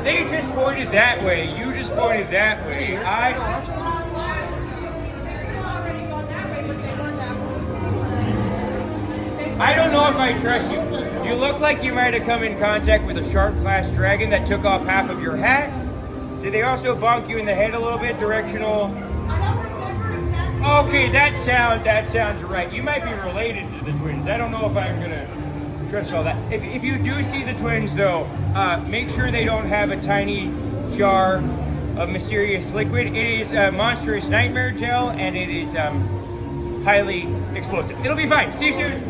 They just pointed that way. You just pointed that way. I don't know if I trust you. You look like you might have come in contact with a sharp class dragon that took off half of your hat. Did they also bonk you in the head a little bit? Directional. Okay, that sounds right. You might be related to the twins. I don't know if I'm gonna trust all that. If you do see the twins though, make sure they don't have a tiny jar of mysterious liquid. It is a monstrous nightmare gel, and it is highly explosive. It'll be fine. See you soon.